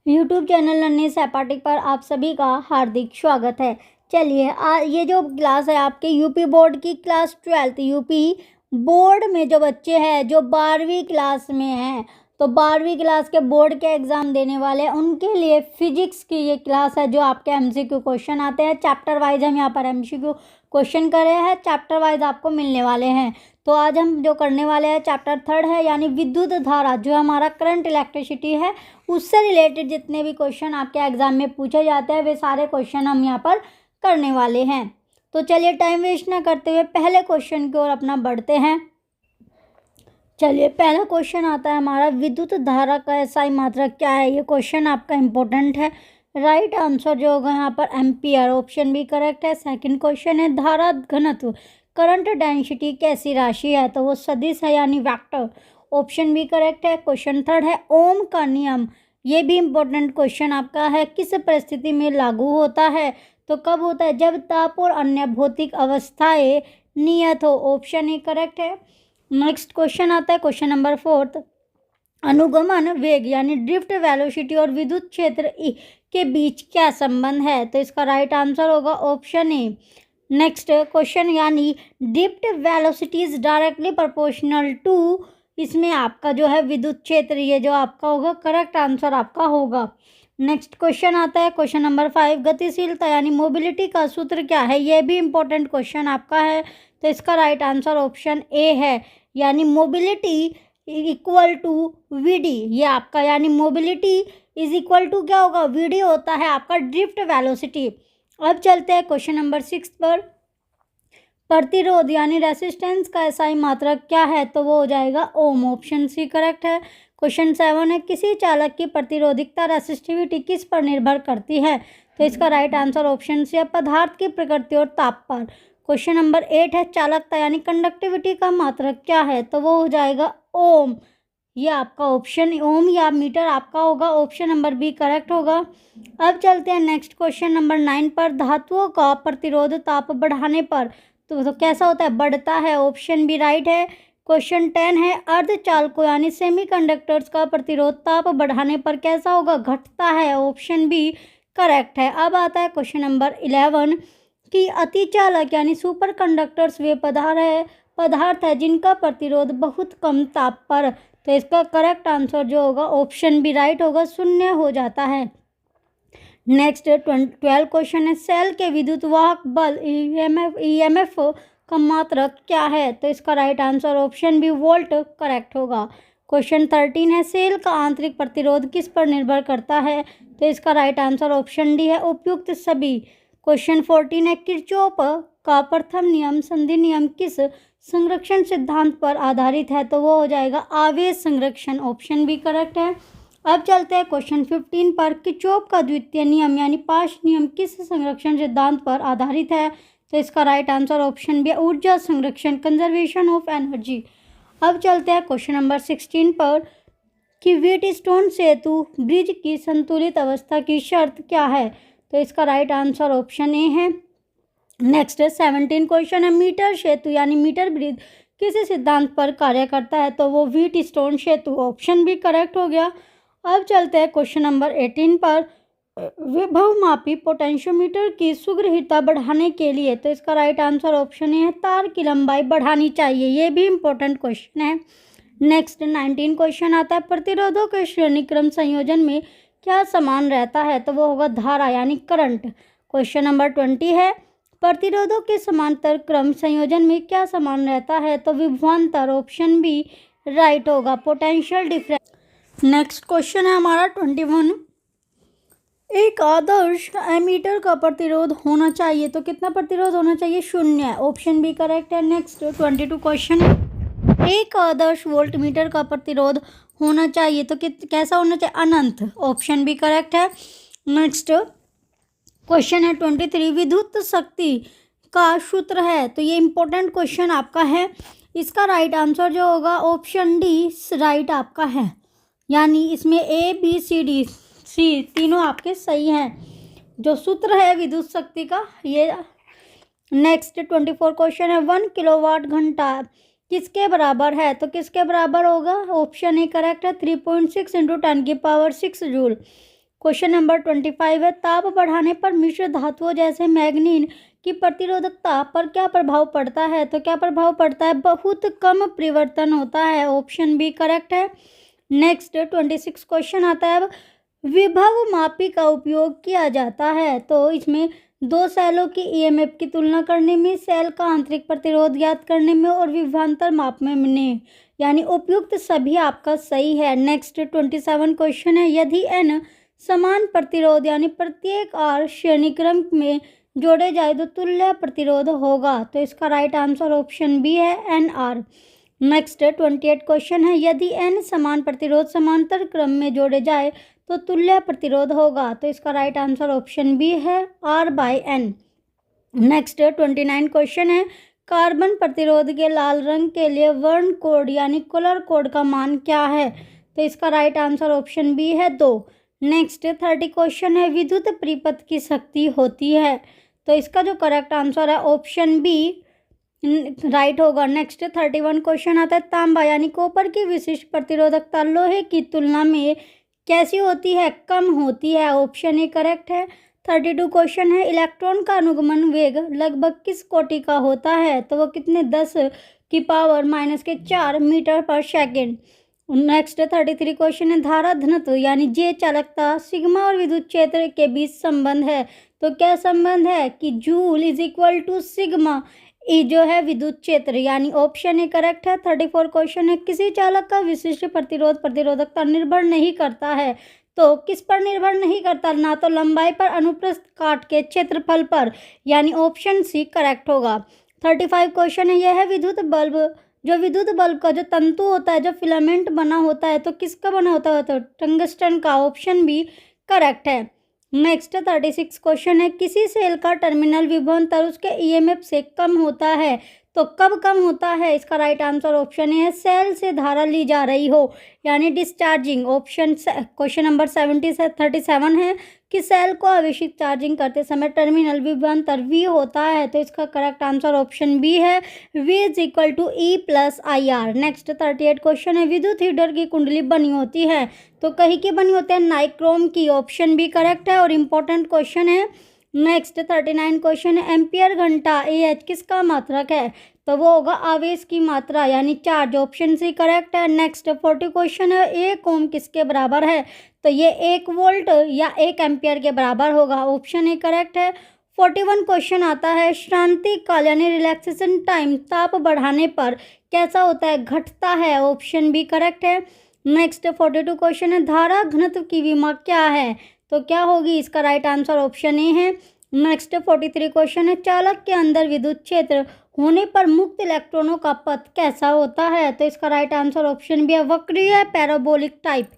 YouTube channel नन्ही सहपाठी पर आप सभी का हार्दिक स्वागत है। चलिए ये जो क्लास है आपके यूपी बोर्ड की क्लास 12 यूपी बोर्ड में जो बच्चे हैं जो 12वीं क्लास में हैं, तो 12वीं क्लास के बोर्ड के एग्ज़ाम देने वाले हैं उनके लिए फिजिक्स की ये क्लास है जो आपके एमसीक्यू क्वेश्चन आते हैं। चैप्टर वाइज हम यहाँ पर एमसीक्यू क्वेश्चन कर रहे हैं, चैप्टर वाइज आपको मिलने वाले हैं। तो आज हम जो करने वाले हैं चैप्टर 3 है, यानी विद्युत धारा, जो हमारा करंट इलेक्ट्रिसिटी है उससे रिलेटेड जितने भी क्वेश्चन आपके एग्जाम में पूछे जाते हैं वे सारे क्वेश्चन हम यहाँ पर करने वाले हैं। तो चलिए टाइम वेस्ट ना करते हुए पहले क्वेश्चन की ओर अपना बढ़ते हैं। चलिए पहला क्वेश्चन आता है हमारा, विद्युत धारा का एसआई मात्रक क्या है। ये क्वेश्चन आपका इम्पोर्टेंट है। राइट आंसर जो होगा यहाँ पर एम्पियर, ऑप्शन भी करेक्ट है। सेकंड क्वेश्चन है, धारा घनत्व करंट डेंसिटी कैसी राशि है, तो वो सदिश है यानी वेक्टर, ऑप्शन भी करेक्ट है। क्वेश्चन थर्ड है, ओम का नियम, ये भी इम्पोर्टेंट क्वेश्चन आपका है, किस परिस्थिति में लागू होता है, तो कब होता है, जब ताप और अन्य भौतिक अवस्थाएं नियत हो, ऑप्शन ही करेक्ट है। नेक्स्ट क्वेश्चन आता है क्वेश्चन नंबर 4, अनुगमन वेग यानी ड्रिफ्ट वेलोसिटी और विद्युत क्षेत्र E के बीच क्या संबंध है, तो इसका राइट आंसर होगा ऑप्शन ए। नेक्स्ट क्वेश्चन, यानी drift velocity is directly proportional to, इसमें आपका जो है विद्युत क्षेत्र, ये जो आपका होगा करेक्ट आंसर आपका होगा। नेक्स्ट क्वेश्चन आता है क्वेश्चन नंबर 5, गतिशीलता यानी मोबिलिटी का सूत्र क्या है, ये भी इंपॉर्टेंट क्वेश्चन आपका है, तो इसका राइट आंसर ऑप्शन ए है, यानी मोबिलिटी इक्वल टू वीडी, ये आपका यानी मोबिलिटी इज इक्वल टू क्या होगा, वीडी होता है आपका ड्रिफ्ट वेलोसिटी। अब चलते हैं क्वेश्चन नंबर 6 पर, प्रतिरोध यानी रेसिस्टेंस का एसआई मात्रक क्या है, तो वो हो जाएगा ओम, ऑप्शन सी करेक्ट है। क्वेश्चन 7 है, किसी चालक की प्रतिरोधिकता रेसिस्टिविटी किस पर निर्भर करती है, तो इसका राइट आंसर ऑप्शन सी है, पदार्थ की प्रकृति और ताप पर। क्वेश्चन नंबर 8 है, चालकता यानी कंडक्टिविटी का मात्रक क्या है, तो वो हो जाएगा ओम, ये आपका ऑप्शन ओम या मीटर आपका होगा, ऑप्शन नंबर बी करेक्ट होगा। अब चलते हैं नेक्स्ट क्वेश्चन नंबर 9 पर, धातुओं का प्रतिरोध ताप बढ़ाने पर तो कैसा होता है, बढ़ता है, ऑप्शन बी राइट है। क्वेश्चन 10 है, अर्धचालकों यानी सेमीकंडक्टर्स का प्रतिरोध ताप बढ़ाने पर कैसा होगा, घटता है, ऑप्शन बी करेक्ट है। अब आता है क्वेश्चन नंबर 11 कि अतिचालक यानी सुपर कंडक्टर्स वे पदार्थ है जिनका प्रतिरोध बहुत कम ताप पर, तो इसका करेक्ट आंसर जो होगा ऑप्शन बी राइट होगा, शून्य हो जाता है। नेक्स्ट 12 क्वेश्चन है, सेल के विद्युत वाहक बल ईएमएफ का मात्रक क्या है, तो इसका right answer option B volt correct होगा। क्वेश्चन 13 है, सेल का आंतरिक प्रतिरोध किस पर निर्भर करता है, तो इसका राइट आंसर ऑप्शन डी है, उपयुक्त सभी। क्वेश्चन 14 है, किरचॉफ का प्रथम नियम संधि नियम किस संरक्षण सिद्धांत पर आधारित है, तो वो हो जाएगा आवेश संरक्षण, ऑप्शन बी करेक्ट है। अब चलते हैं क्वेश्चन 15 पर, किरचॉफ का द्वितीय नियम यानी पाश नियम किस संरक्षण सिद्धांत पर आधारित है, तो इसका राइट आंसर ऑप्शन बी, ऊर्जा संरक्षण, कंजर्वेशन ऑफ एनर्जी। अब चलते हैं क्वेश्चन नंबर 16 पर कि व्हीटस्टोन सेतु ब्रिज की संतुलित अवस्था की शर्त क्या है, तो इसका राइट आंसर ऑप्शन ए है। नेक्स्ट 17 क्वेश्चन है, मीटर सेतु यानी मीटर ब्रिज किस सिद्धांत पर कार्य करता है, तो वो व्हीटस्टोन सेतु, ऑप्शन भी करेक्ट हो गया। अब चलते हैं क्वेश्चन नंबर 18 पर, विभवमापी पोटेंशियोमीटर की सुगृहीता बढ़ाने के लिए, तो इसका राइट आंसर ऑप्शन है, तार की लंबाई बढ़ानी चाहिए, ये भी इंपॉर्टेंट क्वेश्चन है। नेक्स्ट 19 क्वेश्चन आता है, प्रतिरोधों के श्रेणी क्रम संयोजन में क्या समान रहता है, तो वो होगा धारा यानी करंट। क्वेश्चन नंबर 20 है, प्रतिरोधों के समांतर क्रम संयोजन में क्या समान रहता है, तो विभवांतर, ऑप्शन बी राइट होगा, पोटेंशियल डिफरेंस। नेक्स्ट क्वेश्चन है हमारा 21, एक आदर्श एमीटर का प्रतिरोध होना चाहिए, तो कितना प्रतिरोध होना चाहिए, शून्य, ऑप्शन बी करेक्ट है। नेक्स्ट 22 क्वेश्चन, एक आदर्श वोल्टमीटर का प्रतिरोध होना चाहिए तो कैसा होना चाहिए, अनंत, ऑप्शन बी करेक्ट है। नेक्स्ट क्वेश्चन है 23, विद्युत शक्ति का सूत्र है, तो ये इंपॉर्टेंट क्वेश्चन आपका है, इसका राइट आंसर जो होगा ऑप्शन डी राइट आपका है, यानी इसमें A B C D C तीनों आपके सही हैं, जो सूत्र है विद्युत शक्ति का ये। नेक्स्ट 24 क्वेश्चन है, 1 किलोवाट घंटा किसके बराबर है, तो किसके बराबर होगा, ऑप्शन ए करेक्ट है, 3.6 × 10⁶ जूल। क्वेश्चन नंबर 25 है, ताप बढ़ाने पर मिश्र धातुओं जैसे मैग्नीन की प्रतिरोधकता पर क्या प्रभाव पड़ता है? तो क्या प्रभाव पड़ता है? बहुत कम परिवर्तन होता है। ऑप्शन बी करेक्ट है। नेक्स्ट 26 क्वेश्चन आता है, अब विभव मापी का उपयोग किया जाता है। तो इसमें दो सेलों की ईएमएफ की तुलना करने में, सेल का आंतरिक प्रतिरोध ज्ञात करने में और विभवांतर मापने में, यानी उपयुक्त सभी आपका सही है। नेक्स्ट 27 क्वेश्चन है, यदि एन समान प्रतिरोध यानी प्रत्येक आर श्रेणीक्रम में जोड़े जाए तो तुल्य प्रतिरोध होगा। तो इसका राइट आंसर ऑप्शन बी है, एन आर। नेक्स्ट 28 क्वेश्चन है, यदि एन समान प्रतिरोध समांतर क्रम में जोड़े जाए तो तुल्य प्रतिरोध होगा। तो इसका राइट आंसर ऑप्शन बी है, R by n. Next 29 question है, कार्बन प्रतिरोध के लाल रंग के लिए वर्ण कोड यानी कलर कोड का मान क्या है? तो इसका राइट आंसर ऑप्शन बी है, 2। नेक्स्ट 30 क्वेश्चन है, विद्युत परिपथ की शक्ति होती है। तो इसका जो करेक्ट आंसर है ऑप्शन बी राइट होगा। नेक्स्ट 31 क्वेश्चन आता है, तांबा यानी कॉपर की विशिष्ट प्रतिरोधकता लोहे की तुलना में कैसी होती है? कम होती है। ऑप्शन ए करेक्ट है। 32 क्वेश्चन है, इलेक्ट्रॉन का अनुगमन वेग लगभग किस कोटि का होता है? तो वो कितने? 10⁻⁻⁴ मीटर पर सेकेंड। नेक्स्ट 33 क्वेश्चन है, धारा घनत्व यानी जे चालकता सिग्मा और विद्युत क्षेत्र के बीच संबंध है। तो क्या संबंध है कि joule is equal to sigma E जो है विद्युत क्षेत्र, यानी ऑप्शन ए करेक्ट है। 34 क्वेश्चन है, किसी चालक का विशिष्ट प्रतिरोध प्रतिरोधकता निर्भर नहीं करता है। तो किस पर निर्भर नहीं करता? ना तो लंबाई पर, अनुप्रस्थ काट के क्षेत्रफल पर, यानी ऑप्शन सी करेक्ट होगा। 35 क्वेश्चन है, यह विद्युत बल्ब का जो तंतु होता है, जो फिलामेंट बना होता है, तो किसका बना होता है? तो टंगस्टन का। ऑप्शन बी करेक्ट है। नेक्स्ट 36 क्वेश्चन है, किसी सेल का टर्मिनल विभवांतर उसके ईएमएफ से कम होता है। तो कब कम होता है? इसका राइट आंसर ऑप्शन ए है, सेल से धारा ली जा रही हो, यानी डिस्चार्जिंग। ऑप्शन क्वेश्चन नंबर 37 है कि सेल को आवेशित चार्जिंग करते समय टर्मिनल विभवांतर V होता है। तो इसका करेक्ट आंसर ऑप्शन बी है, V is equal to E plus IR। Next 38 question है, विद्युत हीटर की कुंडली बनी होती है। तो कहीं की बनी होती है? नाइक्रोम की। ऑप्शन बी करेक्ट है और इम्पोर्टेंट क्वेश्चन है। नेक्स्ट 39 क्वेश्चन है, एम्पियर घंटा AH किसका मात्रक है? तो वो होगा आवेश की मात्रा, यानी चार्ज। ऑप्शन सी करेक्ट है। नेक्स्ट 40 क्वेश्चन है, 1 ओम किसके बराबर है? तो ये 1 वोल्ट या 1 एम्पियर के बराबर होगा। ऑप्शन ए करेक्ट है। 41 क्वेश्चन आता है, श्रांति काल यानी रिलैक्सेशन टाइम ताप बढ़ाने पर कैसा होता है? घटता है। ऑप्शन बी करेक्ट है। नेक्स्ट 42 क्वेश्चन है, धारा घनत्व की विमा क्या है? तो क्या होगी? इसका राइट आंसर ऑप्शन ए है। नेक्स्ट 43 क्वेश्चन है, चालक के अंदर विद्युत क्षेत्र होने पर मुक्त इलेक्ट्रॉनों का पथ कैसा होता है? तो इसका राइट आंसर ऑप्शन बी है, वक्रीय पैराबोलिक टाइप।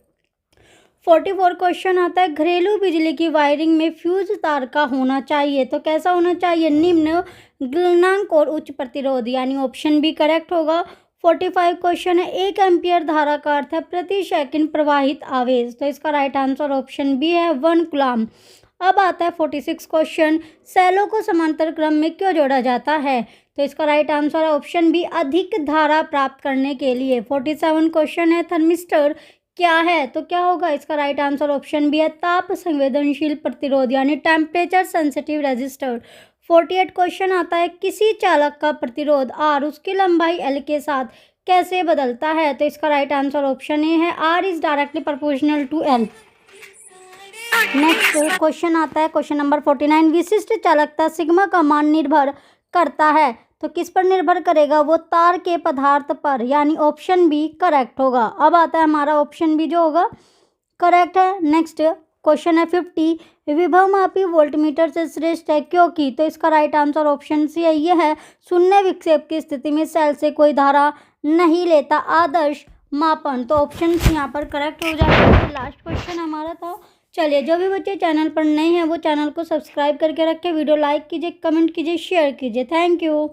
44 क्वेश्चन आता है, घरेलू बिजली की वायरिंग में फ्यूज तार का होना चाहिए। तो कैसा होना चाहिए? निम्न गलनांक और उच्च प्रतिरोध, यानी ऑप्शन बी करेक्ट होगा। 45 क्वेश्चन है, 1 एम्पियर धारा का अर्थ है प्रति सेकंड प्रवाहित आवेश। तो इसका राइट आंसर ऑप्शन बी है, 1 कूलम। अब आता है 46 क्वेश्चन, सेलों को समांतर क्रम में क्यों जोड़ा जाता है? तो इसका राइट आंसर है ऑप्शन बी, अधिक धारा प्राप्त करने के लिए। 47 क्वेश्चन है, थर्मिस्टर क्या है? तो क्या होगा? इसका राइट आंसर ऑप्शन बी है, ताप संवेदनशील प्रतिरोध, यानी टेम्परेचर सेंसिटिव रेजिस्टर। 48 क्वेश्चन आता है, किसी चालक का प्रतिरोध R उसकी लंबाई L के साथ कैसे बदलता है? तो इसका राइट आंसर ऑप्शन ए है, R is directly proportional to L। Next question आता है, क्वेश्चन नंबर 49, विशिष्ट चालकता सिग्मा का मान निर्भर करता है। तो किस पर निर्भर करेगा? वो तार के पदार्थ पर, यानी ऑप्शन बी करेक्ट होगा। अब आता है हमारा ऑप्शन बी जो होगा करेक्ट है। नेक्स्ट क्वेश्चन है 50, विभवमापी वोल्टमीटर से श्रेष्ठ है क्योंकि? तो इसका राइट आंसर ऑप्शन सी है, ये है शून्य विक्षेप की स्थिति में सेल से कोई धारा नहीं लेता, आदर्श मापन। तो ऑप्शन सी यहाँ पर करेक्ट हो जाएगा। लास्ट क्वेश्चन हमारा था। चलिए, जो भी बच्चे चैनल पर नए हैं वो चैनल को सब्सक्राइब करके रखें, वीडियो लाइक कीजिए, कमेंट कीजिए, शेयर कीजिए। Thank you.